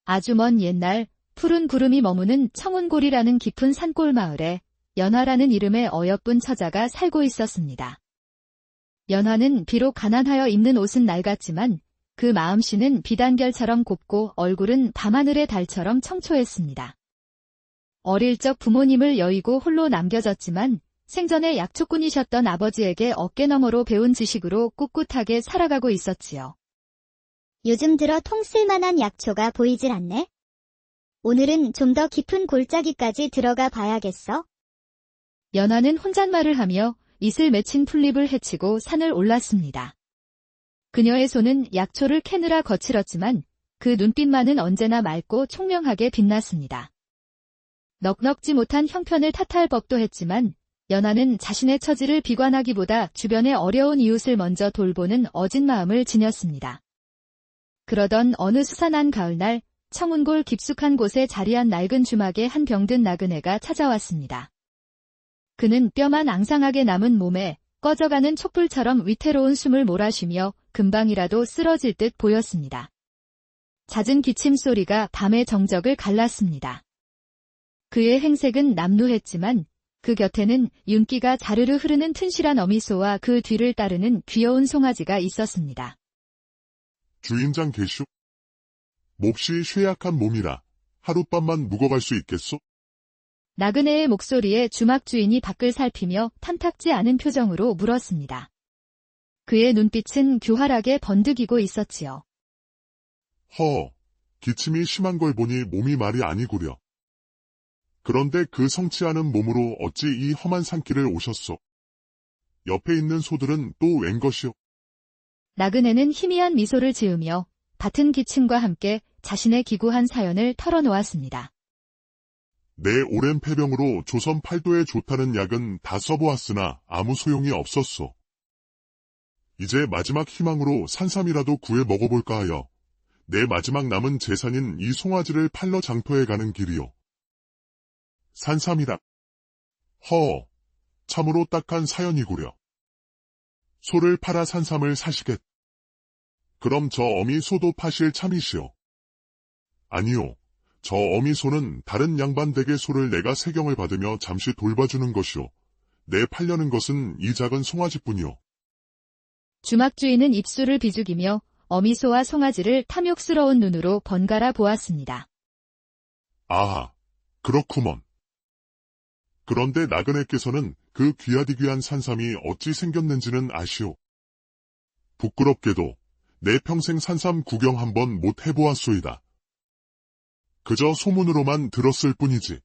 아주 먼 옛날 푸른 구름이 머무는 청운골이라는 깊은 산골 마을에 연화라는 이름의 어여쁜 처자가 살고 있었습니다. 연화는 비록 가난하여 입는 옷은 낡았지만 그 마음씨는 비단결처럼 곱고 얼굴은 밤하늘의 달처럼 청초했습니다. 어릴 적 부모님을 여의고 홀로 남겨졌지만 생전에 약초꾼이셨던 아버지에게 어깨너머로 배운 지식으로 꿋꿋하게 살아가고 있었지요. 요즘 들어 통 쓸만한 약초가 보이질 않네. 오늘은 좀 더 깊은 골짜기까지 들어가 봐야겠어. 연화는 혼잣말을 하며 이슬 맺힌 풀잎을 헤치고 산을 올랐습니다. 그녀의 손은 약초를 캐느라 거칠었지만 그 눈빛만은 언제나 맑고 총명하게 빛났습니다. 넉넉지 못한 형편을 탓할 법도 했지만 연화는 자신의 처지를 비관하기보다 주변의 어려운 이웃을 먼저 돌보는 어진 마음을 지녔습니다. 그러던 어느 수산한 가을날 청운골 깊숙한 곳에 자리한 낡은 주막에 한 병든 나그네가 찾아왔습니다. 그는 뼈만 앙상하게 남은 몸에 꺼져가는 촛불처럼 위태로운 숨을 몰아쉬며 금방이라도 쓰러질 듯 보였습니다. 잦은 기침 소리가 밤의 정적을 갈랐습니다. 그의 행색은 남루했지만 그 곁에는 윤기가 자르르 흐르는 튼실한 어미소와 그 뒤를 따르는 귀여운 송아지가 있었습니다. 주인장 계슈? 몹시 쇠약한 몸이라 하룻밤만 묵어갈 수 있겠소? 나그네의 목소리에 주막 주인이 밖을 살피며 탐탁지 않은 표정으로 물었습니다. 그의 눈빛은 교활하게 번득이고 있었지요. 기침이 심한 걸 보니 몸이 말이 아니구려. 그런데 그 성치 않은 몸으로 어찌 이 험한 산길을 오셨소? 옆에 있는 소들은 또 웬 것이오? 나그네는 희미한 미소를 지으며 같은 기침과 함께 자신의 기구한 사연을 털어놓았습니다. 내 오랜 폐병으로 조선 팔도에 좋다는 약은 다 써보았으나 아무 소용이 없었소. 이제 마지막 희망으로 산삼이라도 구해 먹어볼까 하여 내 마지막 남은 재산인 이 송아지를 팔러 장터에 가는 길이오. 산삼이라. 참으로 딱한 사연이구려. 소를 팔아 산삼을 사시겠. 그럼 저 어미 소도 파실 참이시오. 아니요. 저 어미 소는 다른 양반 댁의 소를 내가 세경을 받으며 잠시 돌봐주는 것이오. 내 팔려는 것은 이 작은 송아지뿐이오. 주막 주인은 입술을 비죽이며 어미소와 송아지를 탐욕스러운 눈으로 번갈아 보았습니다. 아하, 그렇구먼. 그런데 나그네께서는 그 귀하디귀한 산삼이 어찌 생겼는지는 아시오. 부끄럽게도 내 평생 산삼 구경 한번 못 해보았소이다. 그저 소문으로만 들었을 뿐이지.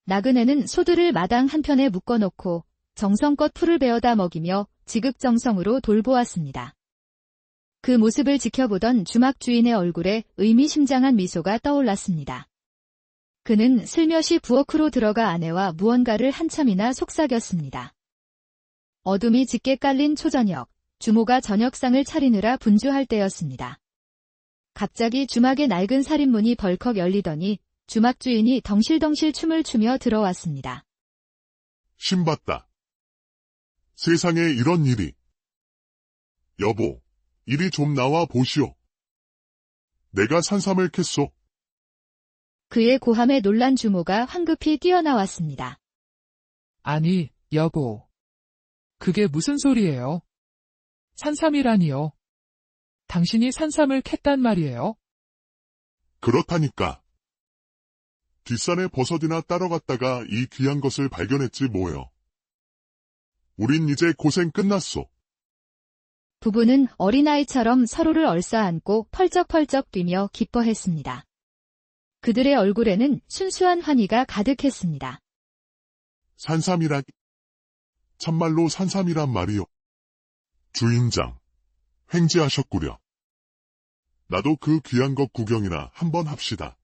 나그네는 소들을 마당 한편에 묶어놓고 정성껏 풀을 베어다 먹이며 지극정성으로 돌보았습니다. 그 모습을 지켜보던 주막 주인의 얼굴에 의미심장한 미소가 떠올랐습니다. 그는 슬며시 부엌으로 들어가 아내와 무언가를 한참이나 속삭였습니다. 어둠이 짙게 깔린 초저녁, 주모가 저녁상을 차리느라 분주할 때였습니다. 갑자기 주막의 낡은 살인문이 벌컥 열리더니 주막 주인이 덩실덩실 춤을 추며 들어왔습니다. 신봤다. 세상에 이런 일이. 여보, 이리 좀 나와 보시오. 내가 산삼을 캤소. 그의 고함에 놀란 주모가 황급히 뛰어나왔습니다. 아니, 여보. 그게 무슨 소리예요? 산삼이라니요. 당신이 산삼을 캤단 말이에요? 그렇다니까. 뒷산에 버섯이나 따러 갔다가 이 귀한 것을 발견했지 뭐요. 우린 이제 고생 끝났소. 부부는 어린아이처럼 서로를 얼싸안고 펄쩍펄쩍 뛰며 기뻐했습니다. 그들의 얼굴에는 순수한 환희가 가득했습니다. 산삼이라. 참말로 산삼이란 말이요. 주인장, 횡재하셨구려. 나도 그 귀한 것 구경이나 한번 합시다.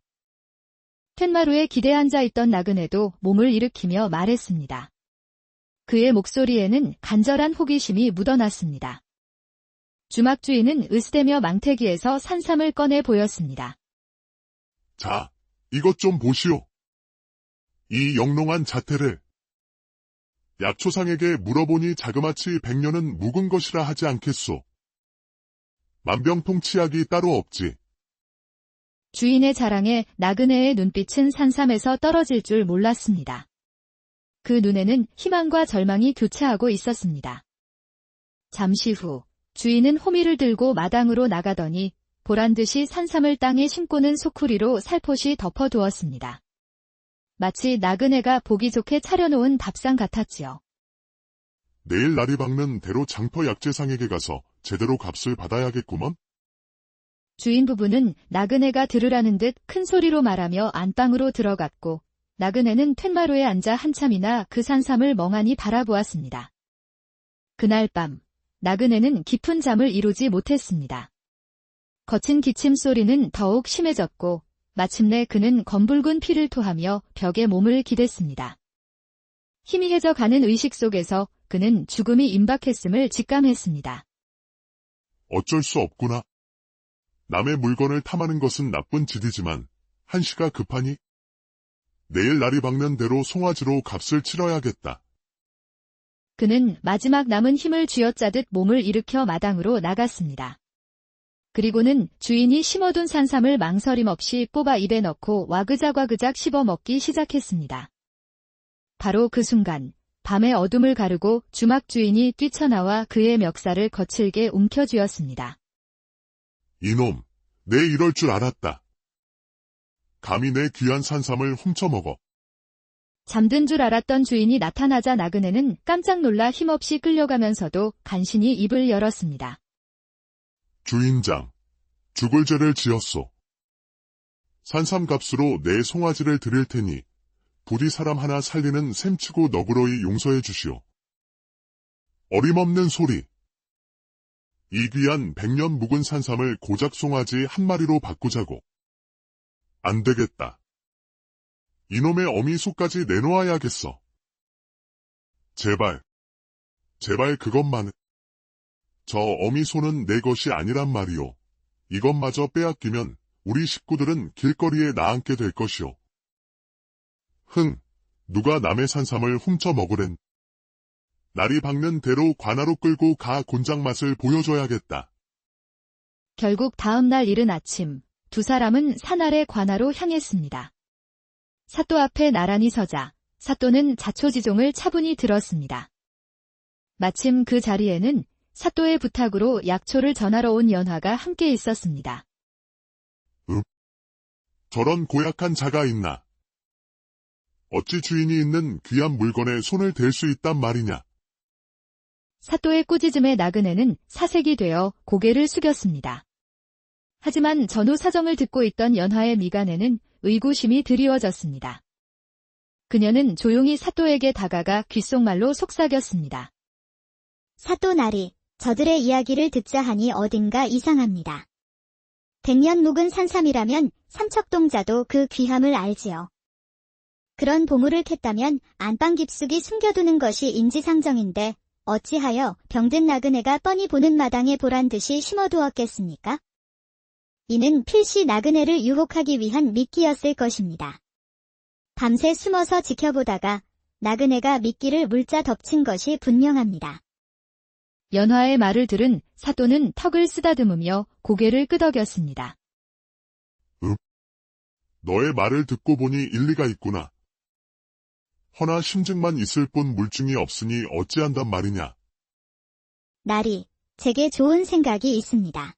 툇마루에 기대 앉아있던 나그네도 몸을 일으키며 말했습니다. 그의 목소리에는 간절한 호기심이 묻어났습니다. 주막 주인은 으스대며 망태기에서 산삼을 꺼내 보였습니다. 자, 이것 좀 보시오. 이 영롱한 자태를. 약초상에게 물어보니 자그마치 100년은 묵은 것이라 하지 않겠소. 만병통치약이 따로 없지. 주인의 자랑에 나그네의 눈빛은 산삼에서 떨어질 줄 몰랐습니다. 그 눈에는 희망과 절망이 교차하고 있었습니다. 잠시 후 주인은 호미를 들고 마당으로 나가더니 보란듯이 산삼을 땅에 심고는 소쿠리로 살포시 덮어두었습니다. 마치 나그네가 보기 좋게 차려놓은 밥상 같았지요. 내일 날이 밝는 대로 장터 약재상에게 가서 제대로 값을 받아야겠구먼. 주인 부부는 나그네가 들으라는 듯 큰 소리로 말하며 안방으로 들어갔고 나그네는 툇마루에 앉아 한참이나 그 산삼을 멍하니 바라보았습니다. 그날 밤 나그네는 깊은 잠을 이루지 못했습니다. 거친 기침 소리는 더욱 심해졌고 마침내 그는 검붉은 피를 토하며 벽에 몸을 기댔습니다. 희미해져 가는 의식 속에서 그는 죽음이 임박했음을 직감했습니다. 어쩔 수 없구나. 남의 물건을 탐하는 것은 나쁜 짓이지만 한시가 급하니 내일 날이 밝는 대로 송아지로 값을 치러야겠다. 그는 마지막 남은 힘을 쥐어짜듯 몸을 일으켜 마당으로 나갔습니다. 그리고는 주인이 심어둔 산삼을 망설임 없이 뽑아 입에 넣고 와그작와그작 씹어먹기 시작했습니다. 바로 그 순간 밤의 어둠을 가르고 주막 주인이 뛰쳐나와 그의 멱살을 거칠게 움켜쥐었습니다. 이놈, 내 이럴 줄 알았다. 감히 내 귀한 산삼을 훔쳐먹어. 잠든 줄 알았던 주인이 나타나자 나그네는 깜짝 놀라 힘없이 끌려가면서도 간신히 입을 열었습니다. 주인장, 죽을 죄를 지었소. 산삼 값으로 내 송아지를 드릴 테니 부디 사람 하나 살리는 셈치고 너그러이 용서해 주시오. 어림없는 소리. 이 귀한 100년 묵은 산삼을 고작 송아지 한 마리로 바꾸자고. 안 되겠다. 이놈의 어미 소까지 내놓아야겠어. 제발 그것만. 저 어미 소는 내 것이 아니란 말이오. 이것마저 빼앗기면 우리 식구들은 길거리에 나앉게 될 것이오. 누가 남의 산삼을 훔쳐 먹으랜. 날이 밝는 대로 관아로 끌고 가 곤장 맛을 보여줘야겠다. 결국 다음 날 이른 아침 두 사람은 산 아래 관아로 향했습니다. 사또 앞에 나란히 서자 사또는 자초지종을 차분히 들었습니다. 마침 그 자리에는 사또의 부탁으로 약초를 전하러 온 연화가 함께 있었습니다. 저런 고약한 자가 있나? 어찌 주인이 있는 귀한 물건에 손을 댈 수 있단 말이냐? 사또의 꾸짖음에 나그네는 사색이 되어 고개를 숙였습니다. 하지만 전후 사정을 듣고 있던 연화의 미간에는 의구심이 드리워졌습니다. 그녀는 조용히 사또에게 다가가 귓속말로 속삭였습니다. 사또 나리, 저들의 이야기를 듣자 하니 어딘가 이상합니다. 100년 묵은 산삼이라면 삼척동자도 그 귀함을 알지요. 그런 보물을 캤다면 안방 깊숙이 숨겨두는 것이 인지상정인데 어찌하여 병든 나그네가 뻔히 보는 마당에 보란듯이 심어두었겠습니까? 이는 필시 나그네를 유혹하기 위한 미끼였을 것입니다. 밤새 숨어서 지켜보다가 나그네가 미끼를 물자 덮친 것이 분명합니다. 연화의 말을 들은 사또는 턱을 쓰다듬으며 고개를 끄덕였습니다. 너의 말을 듣고 보니 일리가 있구나. 허나 심증만 있을 뿐 물증이 없으니 어찌한단 말이냐. 나리, 제게 좋은 생각이 있습니다.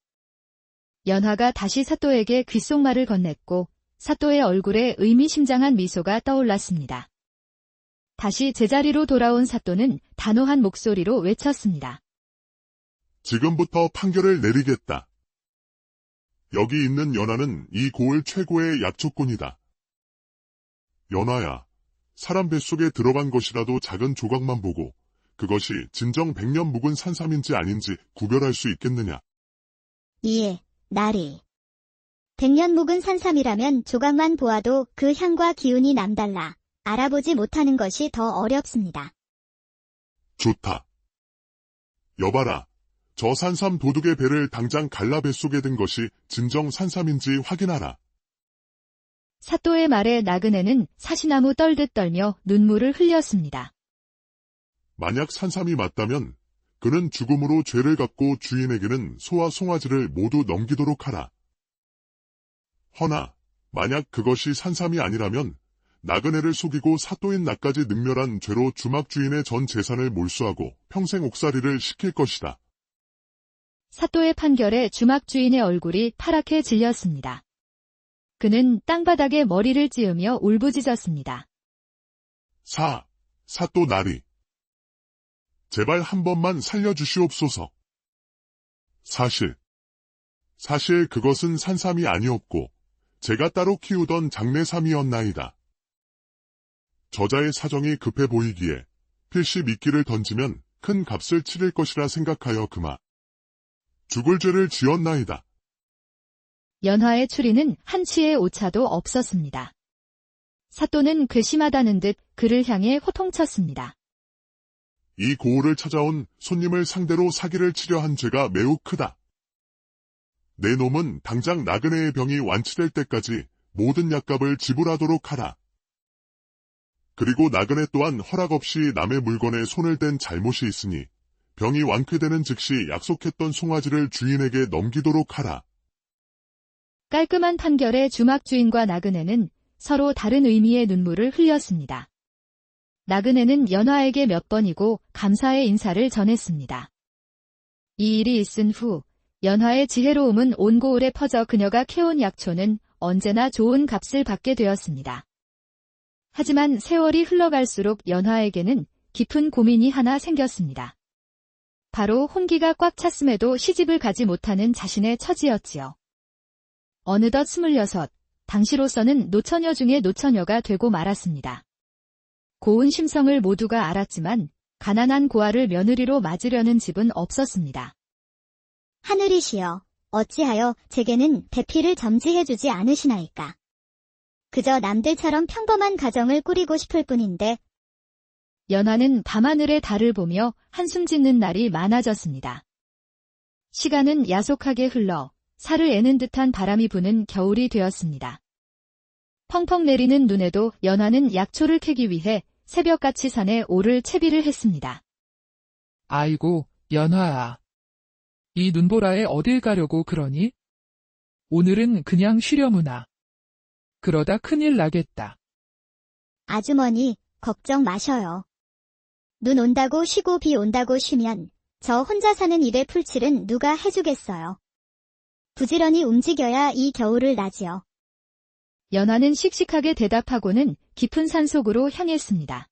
연화가 다시 사또에게 귓속말을 건넸고 사또의 얼굴에 의미심장한 미소가 떠올랐습니다. 다시 제자리로 돌아온 사또는 단호한 목소리로 외쳤습니다. 지금부터 판결을 내리겠다. 여기 있는 연하는 이 고을 최고의 약초꾼이다. 연하야, 사람 뱃속에 들어간 것이라도 작은 조각만 보고 그것이 진정 100년 묵은 산삼인지 아닌지 구별할 수 있겠느냐? 예, 나리. 100년 묵은 산삼이라면 조각만 보아도 그 향과 기운이 남달라 알아보지 못하는 것이 더 어렵습니다. 좋다. 여봐라. 저 산삼 도둑의 배를 당장 갈라 뱃속에 든 것이 진정 산삼인지 확인하라. 사또의 말에 나그네는 사시나무 떨듯 떨며 눈물을 흘렸습니다. 만약 산삼이 맞다면 그는 죽음으로 죄를 갚고 주인에게는 소와 송아지를 모두 넘기도록 하라. 허나 만약 그것이 산삼이 아니라면 나그네를 속이고 사또인 나까지 능멸한 죄로 주막 주인의 전 재산을 몰수하고 평생 옥살이를 시킬 것이다. 사또의 판결에 주막 주인의 얼굴이 파랗게 질렸습니다. 그는 땅바닥에 머리를 찌으며 울부짖었습니다. 사또 나리. 제발 한 번만 살려주시옵소서. 사실 그것은 산삼이 아니었고 제가 따로 키우던 장내삼이었나이다. 저자의 사정이 급해 보이기에 필시 미끼를 던지면 큰 값을 치를 것이라 생각하여 그만 죽을 죄를 지었나이다. 연화의 추리는 한치의 오차도 없었습니다. 사또는 괘씸하다는 듯 그를 향해 호통쳤습니다. 이 고을을 찾아온 손님을 상대로 사기를 치려 한 죄가 매우 크다. 내 놈은 당장 나그네의 병이 완치될 때까지 모든 약값을 지불하도록 하라. 그리고 나그네 또한 허락 없이 남의 물건에 손을 댄 잘못이 있으니 병이 완쾌되는 즉시 약속했던 송아지를 주인에게 넘기도록 하라. 깔끔한 판결에 주막 주인과 나그네는 서로 다른 의미의 눈물을 흘렸습니다. 나그네는 연화에게 몇 번이고 감사의 인사를 전했습니다. 이 일이 있은 후 연화의 지혜로움은 온 고을에 퍼져 그녀가 캐온 약초는 언제나 좋은 값을 받게 되었습니다. 하지만 세월이 흘러갈수록 연화에게는 깊은 고민이 하나 생겼습니다. 바로 혼기가 꽉 찼음에도 시집을 가지 못하는 자신의 처지였지요. 어느덧 26, 당시로서는 노처녀 중의 노처녀가 되고 말았습니다. 고운 심성을 모두가 알았지만 가난한 고아를 며느리로 맞으려는 집은 없었습니다. 하늘이시여, 어찌하여 제게는 대피를 점지해주지 않으시나이까. 그저 남들처럼 평범한 가정을 꾸리고 싶을 뿐인데. 연화는 밤하늘의 달을 보며 한숨 짓는 날이 많아졌습니다. 시간은 야속하게 흘러 살을 애는 듯한 바람이 부는 겨울이 되었습니다. 펑펑 내리는 눈에도 연화는 약초를 캐기 위해 새벽같이 산에 오를 채비를 했습니다. 아이고, 연화야. 이 눈보라에 어딜 가려고 그러니? 오늘은 그냥 쉬려무나. 그러다 큰일 나겠다. 아주머니, 걱정 마셔요. 눈 온다고 쉬고 비 온다고 쉬면 저 혼자 사는 일의 풀칠은 누가 해주겠어요. 부지런히 움직여야 이 겨울을 나지요. 연화는 씩씩하게 대답하고는 깊은 산속으로 향했습니다.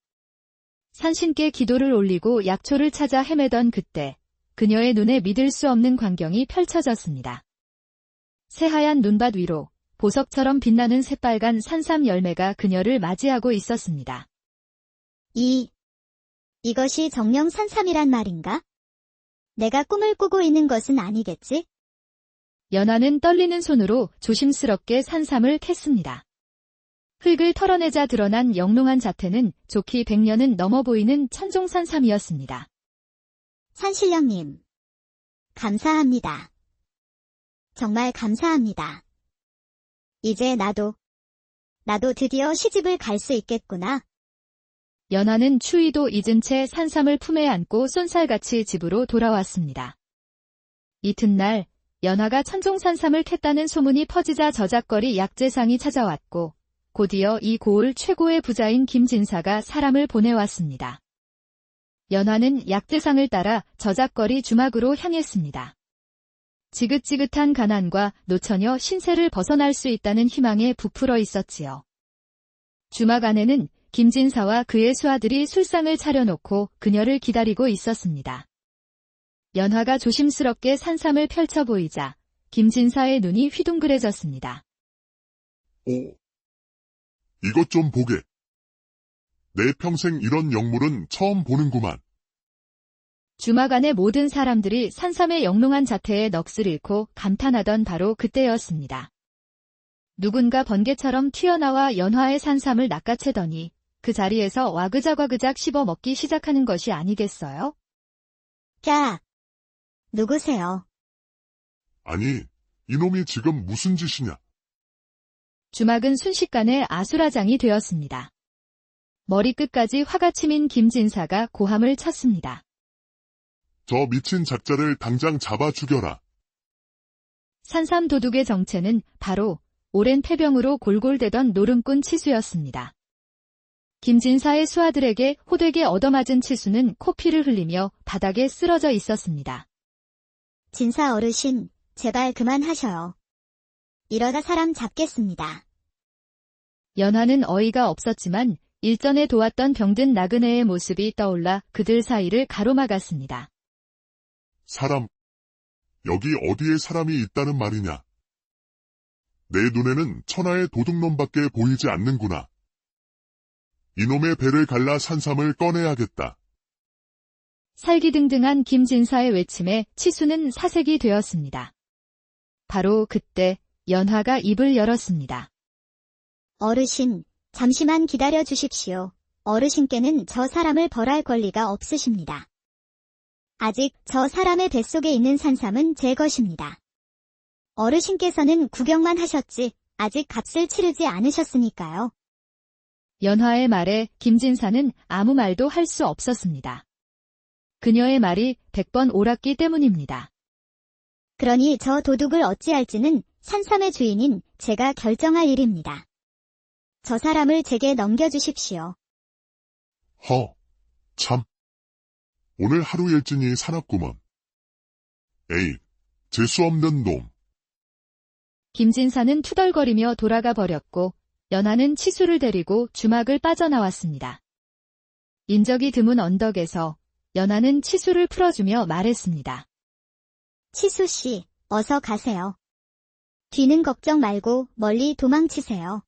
산신께 기도를 올리고 약초를 찾아 헤매던 그때 그녀의 눈에 믿을 수 없는 광경이 펼쳐졌습니다. 새하얀 눈밭 위로 보석처럼 빛나는 새빨간 산삼 열매가 그녀를 맞이하고 있었습니다. 이것이 정령 산삼이란 말인가? 내가 꿈을 꾸고 있는 것은 아니겠지? 연화는 떨리는 손으로 조심스럽게 산삼을 캤습니다. 흙을 털어내자 드러난 영롱한 자태는 좋기 100년은 넘어 보이는 천종산삼이었습니다. 산신령님, 감사합니다. 정말 감사합니다. 이제 나도 드디어 시집을 갈 수 있겠구나. 연화는 추위도 잊은 채 산삼을 품에 안고 쏜살같이 집으로 돌아왔습니다. 이튿날 연화가 천종산삼을 캤다는 소문이 퍼지자 저작거리 약재상이 찾아왔고 곧이어 이 고을 최고의 부자인 김진사가 사람을 보내왔습니다. 연화는 약재상을 따라 저작거리 주막으로 향했습니다. 지긋지긋한 가난과 노처녀 신세를 벗어날 수 있다는 희망에 부풀어 있었지요. 주막 안에는 김진사와 그의 수하들이 술상을 차려놓고 그녀를 기다리고 있었습니다. 연화가 조심스럽게 산삼을 펼쳐 보이자 김진사의 눈이 휘둥그레졌습니다. 오, 이것 좀 보게. 내 평생 이런 영물은 처음 보는구만. 주막 안의 모든 사람들이 산삼의 영롱한 자태에 넋을 잃고 감탄하던 바로 그때였습니다. 누군가 번개처럼 튀어나와 연화의 산삼을 낚아채더니 그 자리에서 와그작와그작 씹어 먹기 시작하는 것이 아니겠어요? 야, 누구세요? 아니, 이놈이 지금 무슨 짓이냐? 주막은 순식간에 아수라장이 되었습니다. 머리끝까지 화가 치민 김진사가 고함을 쳤습니다. 저 미친 작자를 당장 잡아 죽여라. 산삼 도둑의 정체는 바로 오랜 폐병으로 골골대던 노름꾼 치수였습니다. 김진사의 수하들에게 호되게 얻어맞은 치수는 코피를 흘리며 바닥에 쓰러져 있었습니다. 진사 어르신, 제발 그만하셔요. 이러다 사람 잡겠습니다. 연화는 어이가 없었지만 일전에 도왔던 병든 나그네의 모습이 떠올라 그들 사이를 가로막았습니다. 사람. 여기 어디에 사람이 있다는 말이냐? 내 눈에는 천하의 도둑놈밖에 보이지 않는구나. 이놈의 배를 갈라 산삼을 꺼내야겠다. 살기등등한 김진사의 외침에 치수는 사색이 되었습니다. 바로 그때 연화가 입을 열었습니다. 어르신, 잠시만 기다려 주십시오. 어르신께는 저 사람을 벌할 권리가 없으십니다. 아직 저 사람의 뱃속에 있는 산삼은 제 것입니다. 어르신께서는 구경만 하셨지 아직 값을 치르지 않으셨으니까요. 연화의 말에 김진사는 아무 말도 할 수 없었습니다. 그녀의 말이 100번 옳았기 때문입니다. 그러니 저 도둑을 어찌할지는 산삼의 주인인 제가 결정할 일입니다. 저 사람을 제게 넘겨주십시오. 참. 오늘 하루 일진이 사납구먼. 에이, 재수없는 놈. 김진사는 투덜거리며 돌아가 버렸고 연화는 치수를 데리고 주막을 빠져나왔습니다. 인적이 드문 언덕에서 연화는 치수를 풀어주며 말했습니다. 치수 씨, 어서 가세요. 뒤는 걱정 말고 멀리 도망치세요.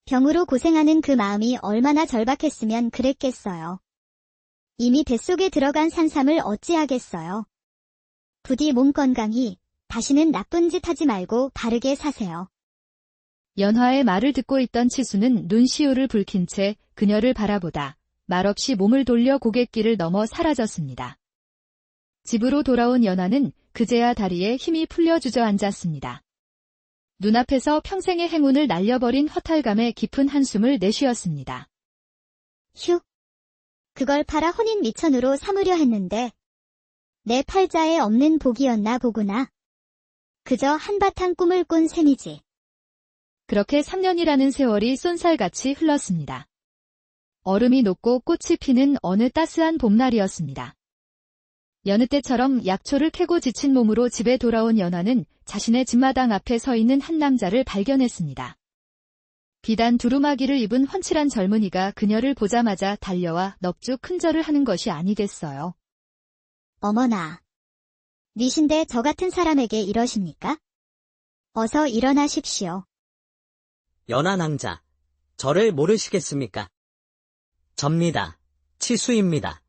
병으로 고생하는 그 마음이 얼마나 절박했으면 그랬겠어요. 이미 뱃속에 들어간 산삼을 어찌하겠어요. 부디 몸 건강히 다시는 나쁜 짓 하지 말고 바르게 사세요. 연화의 말을 듣고 있던 치수는 눈시울을 붉힌 채 그녀를 바라보다 말없이 몸을 돌려 고갯길을 넘어 사라졌습니다. 집으로 돌아온 연화는 그제야 다리에 힘이 풀려 주저앉았습니다. 눈앞에서 평생의 행운을 날려버린 허탈감에 깊은 한숨을 내쉬었습니다. 휴. 그걸 팔아 혼인 미천으로 삼으려 했는데 내 팔자에 없는 복이었나 보구나. 그저 한바탕 꿈을 꾼 셈이지. 그렇게 3년이라는 세월이 쏜살같이 흘렀습니다. 얼음이 녹고 꽃이 피는 어느 따스한 봄날이었습니다. 여느 때처럼 약초를 캐고 지친 몸으로 집에 돌아온 연화는 자신의 집마당 앞에 서 있는 한 남자를 발견했습니다. 비단 두루마기를 입은 훤칠한 젊은이가 그녀를 보자마자 달려와 넙죽 큰절을 하는 것이 아니겠어요. 어머나. 니신데 저 같은 사람에게 이러십니까? 어서 일어나십시오. 연하 낭자, 저를 모르시겠습니까? 접니다. 치수입니다.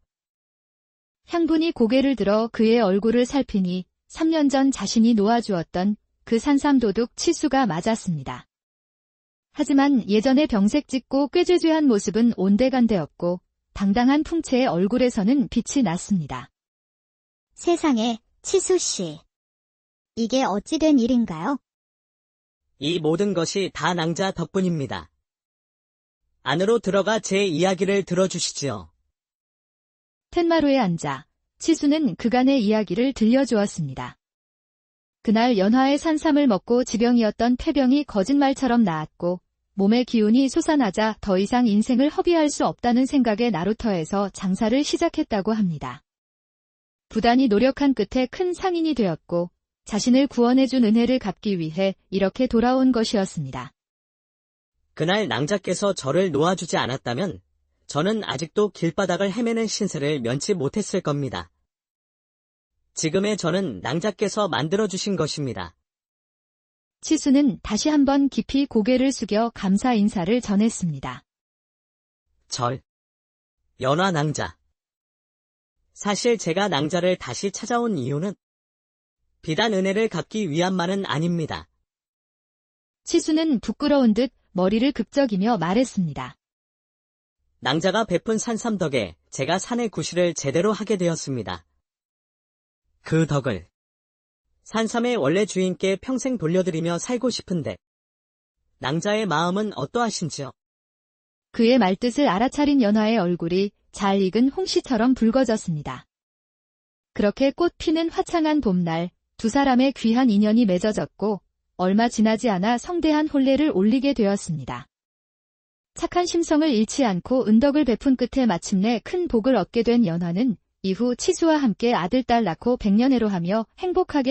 향분이 고개를 들어 그의 얼굴을 살피니 3년 전 자신이 놓아주었던 그 산삼도둑 치수가 맞았습니다. 하지만 예전의 병색짓고 꾀죄죄한 모습은 온데간데없고 당당한 풍채의 얼굴에서는 빛이 났습니다. 세상에, 치수씨. 이게 어찌 된 일인가요? 이 모든 것이 다 낭자 덕분입니다. 안으로 들어가 제 이야기를 들어주시지요. 텐마루에 앉아 치수는 그간의 이야기를 들려주었습니다. 그날 연화의 산삼을 먹고 지병이었던 폐병이 거짓말처럼 나았고 몸의 기운이 솟아나자 더 이상 인생을 허비할 수 없다는 생각에 나루터에서 장사를 시작했다고 합니다. 부단히 노력한 끝에 큰 상인이 되었고 자신을 구원해준 은혜를 갚기 위해 이렇게 돌아온 것이었습니다. 그날 낭자께서 저를 놓아주지 않았다면 저는 아직도 길바닥을 헤매는 신세를 면치 못했을 겁니다. 지금의 저는 낭자께서 만들어주신 것입니다. 치수는 다시 한번 깊이 고개를 숙여 감사 인사를 전했습니다. 연화 낭자. 사실 제가 낭자를 다시 찾아온 이유는 비단 은혜를 갚기 위함만은 아닙니다. 치수는 부끄러운 듯 머리를 극적이며 말했습니다. 낭자가 베푼 산삼 덕에 제가 산의 구실을 제대로 하게 되었습니다. 그 덕을 산삼의 원래 주인께 평생 돌려드리며 살고 싶은데 낭자의 마음은 어떠하신지요? 그의 말뜻을 알아차린 연화의 얼굴이 잘 익은 홍시처럼 붉어졌습니다. 그렇게 꽃 피는 화창한 봄날 두 사람의 귀한 인연이 맺어졌고 얼마 지나지 않아 성대한 혼례를 올리게 되었습니다. 착한 심성을 잃지 않고 은덕을 베푼 끝에 마침내 큰 복을 얻게 된 연화는 이후 치수와 함께 아들, 딸 낳고 백년해로하며 행복하게